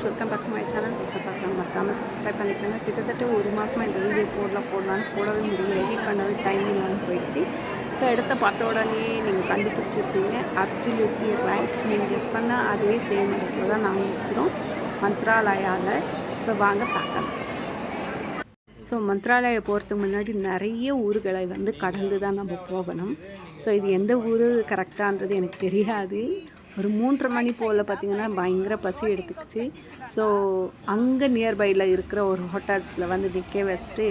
Welcome back to my channel. பார்க்கலாம் மறக்காமல் subscribe பண்ணிக்கோங்க. கிட்டத்தட்ட ஒரு மாதமாக இந்த வீடியோ போடலான்னு போடவே முடியல, எடிட் பண்ணவே டைம் இல்லாமல் போயிடுச்சு. ஸோ இடத்த பார்த்த உடனே நீங்கள் கண்டுபிடிச்சிருப்பீங்க. Absolutely right. நீங்கள் கெஸ் பண்ணால் அதே சேம் இடத்துல தான் நாங்கள் இருக்கிறோம், மந்த்ராலயாவில். ஸோ வாங்க பார்க்கலாம். ஸோ மந்த்ராலயா போகிறதுக்கு முன்னாடி நிறைய ஊர்களை வந்து கடந்து தான் நம்ம போகணும். ஸோ இது எந்த ஊர் கரெக்டான்றது எனக்கு தெரியாது. ஒரு 3:30 மணி போல் பார்த்திங்கன்னா பயங்கர பசி எடுத்துக்கிச்சு. ஸோ அங்கே நியர்பையில் இருக்கிற ஒரு ஹோட்டல்ஸில் வந்து நிற்க வச்சுட்டு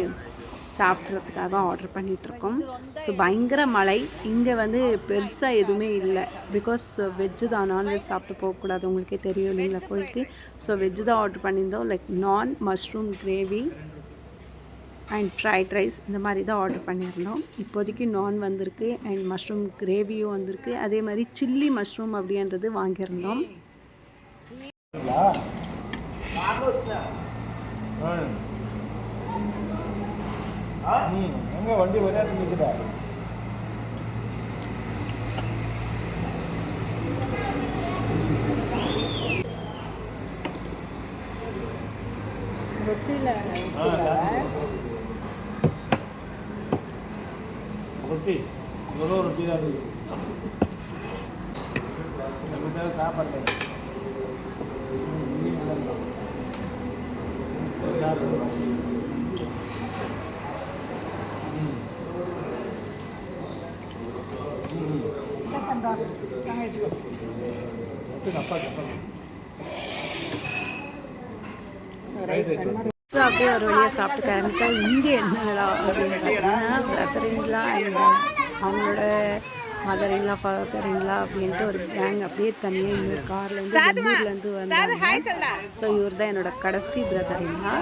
சாப்பிட்றதுக்காக ஆர்டர் பண்ணிகிட்ருக்கோம். ஸோ பயங்கர மழை இங்கே வந்து பெருசாக எதுவுமே இல்லை. பிகாஸ் வெஜ்ஜு தான், நான்வெஜ் சாப்பிட்டு போகக்கூடாது, உங்களுக்கே தெரியும் இல்லைங்களா கோயிலுக்கு. ஸோ வெஜ்ஜு தான் ஆர்டர் பண்ணியிருந்தோம். லைக் நான் mushroom gravy and freight rice இந்த மாதிரி தான் ஆர்டர் பண்ணியிருந்தோம். இப்போதைக்கு நான் வந்திருக்கு அண்ட் மஷ்ரூம் கிரேவியும் வந்திருக்கு. அதே மாதிரி சில்லி மஷ்ரூம் அப்படின்றது வாங்கியிருந்தோம். வண்டி விளையாட்டு ரொட்டி ஒரு ரொட்டி தான் இருக்குது. சாப்பாடு ஸோ அப்படியே ஒரு வழியாக சாப்பிட்டு கிளம்பிட்டோம். இங்கே என்னடா அப்படின்னு பார்த்தீங்கன்னா பிரதரின்லா அண்ட் அவங்களோட மதரின்லா ஃபாதரின்லா அப்படின்ட்டு ஒரு கேங் அப்படியே தனியாக இன்னொரு கார்லேருந்து ஊர்லேருந்து வந்தாங்க. ஸோ இவர் தான் என்னோட கடைசி பிரதரின்லா.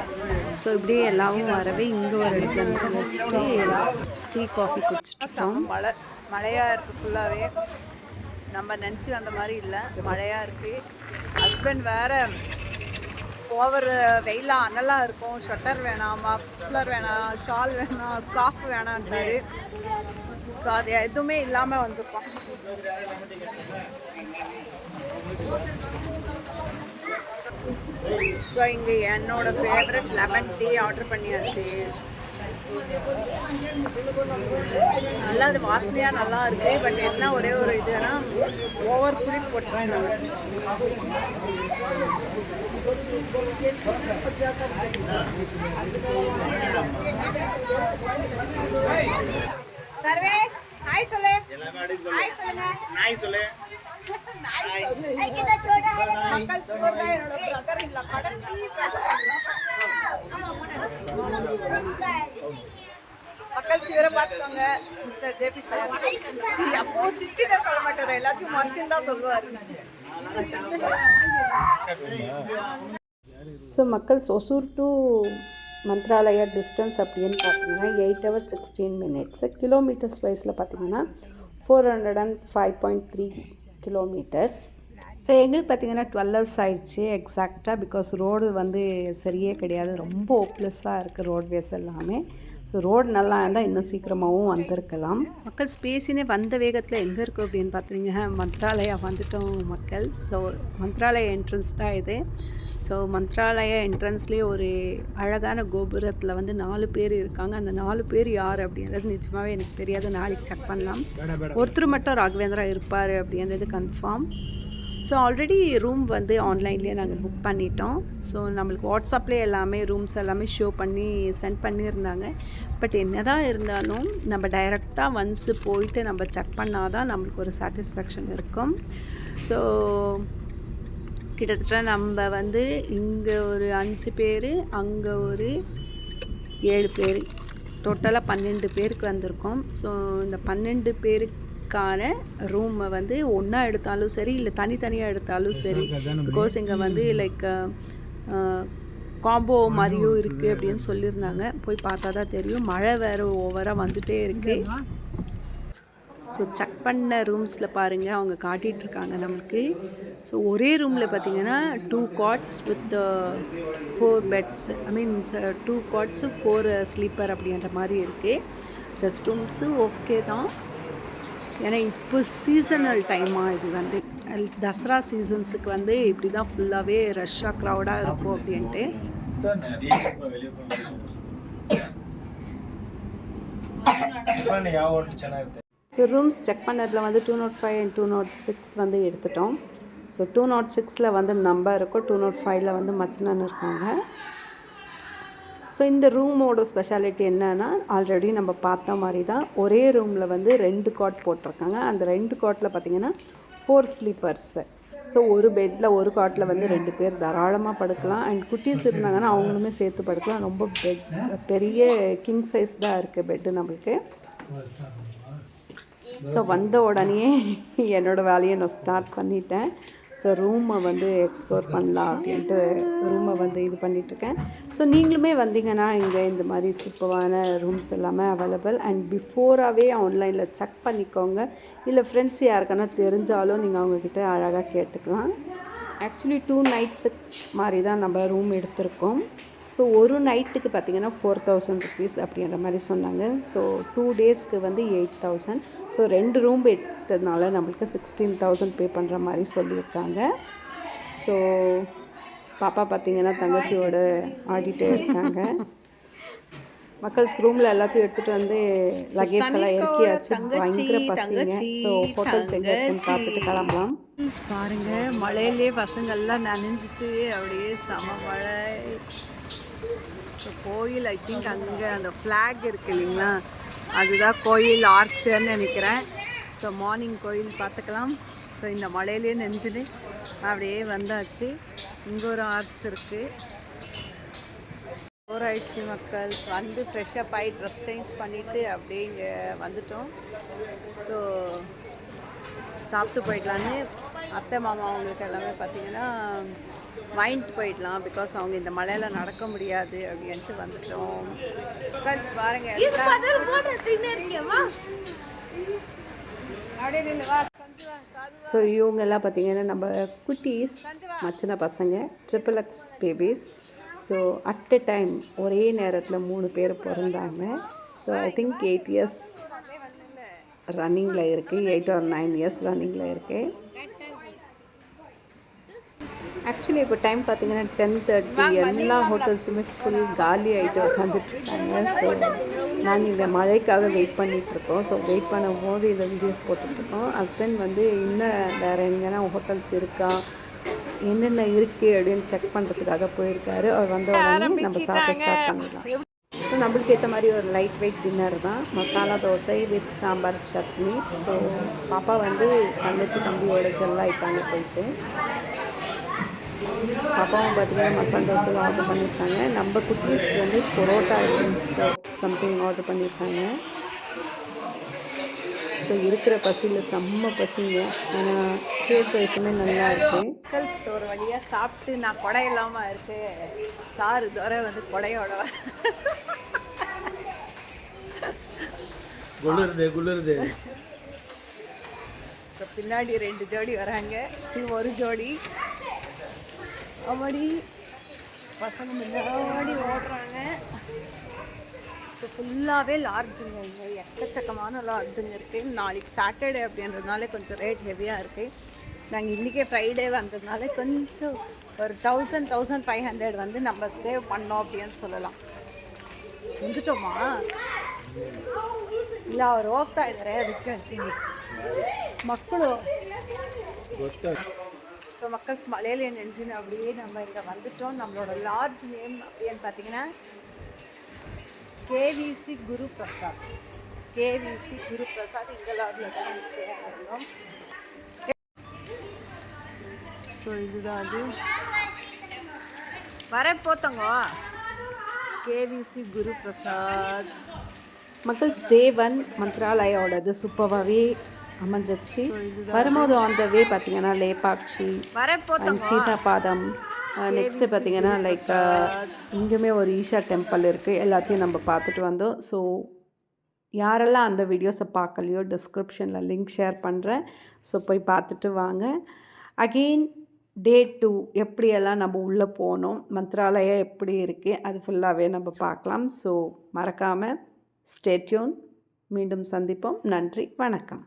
ஸோ இப்படியே எல்லாரும் வரவே இங்கே ஒரு இடத்துல இருந்து வச்சுட்டு டீ காஃபி குடிச்சிட்ருக்கோம். மழையாக இருக்குது, ஃபுல்லாகவே நம்ம நினச்சி வந்த மாதிரி இல்லை, மழையாக இருக்குது. ஹஸ்பண்ட் வேறு ஓவர் வெயிலாக அனலாக இருக்கும், ஷட்டர் வேணாம், மஃப்ளர் வேணாம், ஷால் வேணாம், ஸ்கார்ஃப் வேணான்ட்டாரு. ஸோ அது எதுவுமே இல்லாமல் வந்திருக்கோம். ஸோ இங்கே என்னோடய ஃபேவரட் லெமன் டீ ஆர்டர் பண்ணியாச்சு. நல்லா அது வாசனையாக நல்லா இருக்குது. பட் என்ன ஒரே ஒரு இதுனா ஓவர் புளிப்பு போட்டுருக்காங்க. சர்வேஷ் ஹாய் சொல்லு. ஹாய் சொல்லுங்க. ஹாய் சொல்லு. மக்கள் சொல்றா என்னோட பிரதர் இல்ல கடைசி மக்கள் சிவரை பார்த்துக்கோங்க. மிஸ்டர் ஜேபி சார் அப்போ சிரிச்சுதான் சொல்ல மாட்டாரு, எல்லாத்தையும் மறைச்சுன்னு தான் சொல்லுவார். ஸோ மக்கள் ஒசூர் டு மந்த்ராலயா டிஸ்டன்ஸ் அப்படின்னு பார்த்தீங்கன்னா 8 hours 16 minutes. கிலோமீட்டர்ஸ் வைஸில் பார்த்தீங்கன்னா 405.3 கிலோமீட்டர்ஸ். ஸோ எங்களுக்கு பார்த்திங்கன்னா 12 hours ஆயிடுச்சு எக்ஸாக்டாக. பிகாஸ் ரோடு வந்து சரியே கிடையாது, ரொம்ப ஹோப்லெஸ்ஸாக இருக்குது ரோட்வேஸ் எல்லாமே. ஸோ ரோடு நல்லா இருந்தால் இன்னும் சீக்கிரமாகவும் வந்திருக்கலாம். மக்கள் ஸ்பேஸினே வந்த வேகத்தில் எங்கே இருக்கும் அப்படின்னு பார்த்தீங்கன்னா மந்த்ராலயா வந்துட்டோம் மக்கள். ஸோ மந்த்ராலயா என்ட்ரன்ஸ் தான் இது. ஸோ மந்த்ராலயா என்ட்ரன்ஸ்லேயே ஒரு அழகான கோபுரத்தில் வந்து 4 பேர் இருக்காங்க. அந்த 4 பேர் யார் அப்படின்றது நிஜமாகவே எனக்கு தெரியாது, நாளைக்கு செக் பண்ணலாம். ஒருத்தர் மட்டும் ராகவேந்திரா இருப்பார் அப்படின்றது கன்ஃபார்ம். ஸோ ஆல்ரெடி ரூம் வந்து ஆன்லைன்லேயே நாங்கள் புக் பண்ணிட்டோம். ஸோ நம்மளுக்கு வாட்ஸ்அப்லேயே எல்லாமே ரூம்ஸ் எல்லாமே ஷோ பண்ணி சென்ட் பண்ணியிருந்தாங்க. பட் என்ன தான் இருந்தாலும் நம்ம டைரெக்டாக ஒன்ஸு போயிட்டு நம்ம செக் பண்ணால் தான் நம்மளுக்கு ஒரு சாட்டிஸ்ஃபேக்ஷன் இருக்கும். ஸோ கிட்டத்தட்ட நம்ம வந்து இங்கே ஒரு 5 பேர், அங்கே ஒரு 7 பேர், டோட்டலாக 12 பேருக்கு வந்திருக்கோம். ஸோ இந்த 12 பேருக்கான ரூமை வந்து ஒன்றா எடுத்தாலும் சரி, இல்லை தனித்தனியாக எடுத்தாலும் சரி. பிகாஸ் இங்கே வந்து லைக் காம்போ மாதிரியும் இருக்குது அப்படின்னு சொல்லியிருந்தாங்க. போய் பார்த்தா தான் தெரியும். மழை வேறு ஓவராக வந்துகிட்டே இருக்குது. ஸோ செக் பண்ண ரூம்ஸில் பாருங்கள், அவங்க காட்டிகிட்ருக்காங்க நம்மளுக்கு. ஸோ ஒரே ரூமில் பார்த்திங்கன்னா 2 cots with 4 beds. I means 2 cots 4 sleeper அப்படின்ற மாதிரி இருக்குது. ரெஸ்ட் ரூம்ஸு ஓகே தான். ஏன்னா இப்போ சீசனல் டைமாக இது வந்து தசரா சீசன்ஸுக்கு வந்து இப்படி தான் ஃபுல்லாகவே ரஷ்ஷாக க்ரௌடாக இருக்கும் அப்படின்ட்டு. வெளியே ಯಾವ ಹೋಟ್ಲ್ ಚೆನ್ನಾಗಿರುತ್ತೆ. ஸோ ரூம்ஸ் செக் பண்ணதில் வந்து 205 அண்ட் 206 வந்து எடுத்துட்டோம். ஸோ 206 வந்து நம்ம இருக்கோம், 205 வந்து மச்சனன் இருக்காங்க. ஸோ இந்த ரூமோட ஸ்பெஷாலிட்டி என்னன்னா, ஆல்ரெடி நம்ம பார்த்த மாதிரி தான் ஒரே ரூமில் வந்து 2 காட் போட்டிருக்காங்க. அந்த 2 காட்டில் பார்த்திங்கன்னா 4 ஸ்லீப்பர்ஸு. ஸோ ஒரு பெட்டில் ஒரு காட்டில் வந்து 2 பேர் தாராளமாக படுக்கலாம். அண்ட் குட்டீஸ் இருந்தாங்கன்னா அவங்களுமே சேர்த்து படுக்கலாம். ரொம்ப பெரிய கிங் சைஸ் தான் இருக்குது பெட்டு நம்மளுக்கு. ஸோ வந்த உடனே என்னோடய வேலையை நான் ஸ்டார்ட் பண்ணிட்டேன். ஸோ ரூமை வந்து எக்ஸ்ப்ளோர் பண்ணலாம் அப்படின்ட்டு ரூமை வந்து இது பண்ணிகிட்ருக்கேன். ஸோ நீங்களுமே வந்தீங்கன்னா இங்கே இந்த மாதிரி சூப்பரான ரூம்ஸ் எல்லாமே அவைலபிள். அண்ட் பிஃபோராகவே ஆன்லைனில் செக் பண்ணிக்கோங்க. இல்லை ஃப்ரெண்ட்ஸ் யாருக்கானா தெரிஞ்சாலும் நீங்கள் அவங்கக்கிட்ட அழகாக கேட்டுக்கலாம். ஆக்சுவலி 2 நைட்ஸுக்கு மாதிரி தான் நம்ம ரூம் எடுத்திருக்கோம். ஸோ ஒரு நைட்டுக்கு பார்த்திங்கன்னா 4000 rupees அப்படின்ற மாதிரி சொன்னாங்க. ஸோ 2 டேஸ்க்கு வந்து 8000. ஸோ 2 ரூம் எடுத்ததுனால நம்மளுக்கு 16000 பே பண்ணுற மாதிரி சொல்லியிருக்காங்க. ஸோ பாப்பா பார்த்திங்கன்னா தங்கச்சியோட ஆடிட்டே இருக்காங்க. மக்கள்ஸ் ரூமில் எல்லாத்தையும் எடுத்துகிட்டு வந்து லக்கேஜ் எல்லாம் இறக்கியாச்சு. பயங்கர பசங்க. ஸோ ஹோட்டல்ஸ் எங்கே இருக்குன்னு பார்த்துட்டு கிளம்பலாம். பாருங்கள், மழையிலே பசங்கள்லாம் நனைஞ்சிட்டு அப்படியே செம மழை. ஸோ கோயில் ஐ திங்க் அங்கே அந்த ஃப்ளாக் இருக்குது இல்லைங்களா, அதுதான் கோயில் ஆர்ச்சர்னு நினைக்கிறேன். ஸோ மார்னிங் கோயில் பார்த்துக்கலாம். ஸோ இந்த மலையிலே நெஞ்சுது அப்படியே வந்தாச்சு. இங்கே ஒரு ஆர்ச் இருக்குது. ஆயிடுச்சு மக்கள் வந்து ஃப்ரெஷ்ஷப் ஆகி ட்ரெஸ் சேஞ்ச் பண்ணிவிட்டு அப்படியே இங்கே வந்துட்டோம். ஸோ சாப்பிட்டு போயிடலான்னு அத்தை மாமா அவங்களுக்கு எல்லாமே பார்த்திங்கன்னா வாங்கிட்டு போயிடலாம். பிகாஸ் அவங்க இந்த மலையில் நடக்க முடியாது அப்படின்ட்டு வந்துட்டோம். பாருங்க, ஸோ இவங்கெல்லாம் பார்த்திங்கன்னா நம்ம குட்டீஸ் மச்சின பசங்க, XXX babies. So at a time ஒரே நேரத்தில் 3 பேர் பிறந்தாங்க. ஸோ ஐ திங்க் 8 years ரன்னிங்கில் இருக்குது, 8 or 9 years ரன்னிங்கில் இருக்குது. ஆக்சுவலி இப்போ டைம் பார்த்திங்கன்னா 10:30. எல்லா ஹோட்டல்ஸுமே ஃபுல் காலி ஆகிட்டு உட்காந்துட்ருக்காங்க. ஸோ நாங்கள் இந்த மழைக்காக வெயிட் பண்ணிகிட்ருக்கோம். ஸோ வெயிட் பண்ணும்போது இதை வீடியோஸ் போட்டுட்ருக்கோம். ஹஸ்பண்ட் வந்து இன்னும் வேறு எங்கன்னா ஹோட்டல்ஸ் இருக்கா, என்னென்ன இருக்குது அப்படின்னு செக் பண்ணுறதுக்காக போயிருக்காரு. அவர் வந்த உடனே நம்ம சாப்பிட ஸ்டார்ட் பண்ணிடலாம். ஸோ நம்மளுக்கு ஏற்ற மாதிரி ஒரு லைட் வெயிட் டின்னர் தான். மசாலா தோசை வித் சாம்பார் சட்னி. ஸோ பாப்பா வந்து தங்கச்சி தம்பியோட ஜெல்லாயிட்டாங்க போயிட்டு. பாப்பாவும் பார்த்திங்கன்னா மசாலா தோசை ஆர்டர் பண்ணியிருக்காங்க. நம்ம குட்டீஸ் வந்து பரோட்டா சம்திங் ஆர்டர் பண்ணியிருக்காங்க. ஸோ இருக்கிற பசியில் செம்ம பசிங்க. ஆனால் டேஸ்ட் வைஸுமே நல்லா இருக்குது. மக்கள்ஸ் ஒரு வழியாக சாப்பிட்டு நான் கொடை இல்லாமல் இருக்குது. சார் தோற வந்து கொடையோட குளிருது. ஸோ பின்னாடி 2 ஜோடி வராங்க. ஒரு ஜோடி அவடி பசங்க முன்னாடி ஓடுறாங்க. ஸோ ஃபுல்லாகவே லார்ஜுங்க, இங்கே எக்கச்சக்கமான லார்ஜுங்க இருக்குது. நாளைக்கு சாட்டர்டே அப்படின்றதுனால கொஞ்சம் ரேட் ஹெவியாக இருக்குது. நாங்கள் இன்றைக்கே ஃப்ரைடே வந்ததுனால கொஞ்சம் ஒரு 1500 வந்து நம்ம சேவ் பண்ணோம் அப்படின்னு சொல்லலாம். வந்துட்டோமா ಇಲ್ಲ ಅವ್ರು ಹೋಗ್ತಾ ಇದ್ದಾರೆ, ಅದಕ್ಕೆ ಹೇಳ್ತೀನಿ ಮಕ್ಕಳು. ஸோ மக்கள்ஸ் மலையில நெஞ்சின்னு அப்படியே நம்ம இங்கே வந்துட்டோம். நம்மளோட லார்ஜ் நேம் அப்படின்னு பார்த்தீங்கன்னா KVC குரு பிரசாத். KVC குரு பிரசாத் இந்த லார்ஜில் தான் நம்ம ஸ்டே ஆகிறோம். ஸோ இதுதான் அது வரப்போத்தங்க KVC குரு பிரசாத். மக்கள் தேவன் மந்த்ராலயோடது சூப்பராகவே அமைஞ்சிச்சு. வரும்போது அந்த வே பார்த்திங்கன்னா லேபாக்ஷி அண்ட் சீதாபாதம். நெக்ஸ்ட்டு பார்த்திங்கன்னா லைக் இங்கேயுமே ஒரு ஈஷா டெம்பிள் இருக்குது. எல்லாத்தையும் நம்ம பார்த்துட்டு வந்தோம். ஸோ யாரெல்லாம் அந்த வீடியோஸை பார்க்கலையோ டிஸ்கிரிப்ஷனில் லிங்க் ஷேர் பண்ணுறேன். ஸோ போய் பார்த்துட்டு வாங்க. அகெயின் Day 2 எப்படியெல்லாம் நம்ம உள்ளே போனோம், மந்த்ராலயம் எப்படி இருக்குது, அது ஃபுல்லாகவே நம்ம பார்க்கலாம். ஸோ மறக்காமல் ஸ்டே டியூன். மீண்டும் சந்திப்போம். நன்றி, வணக்கம்.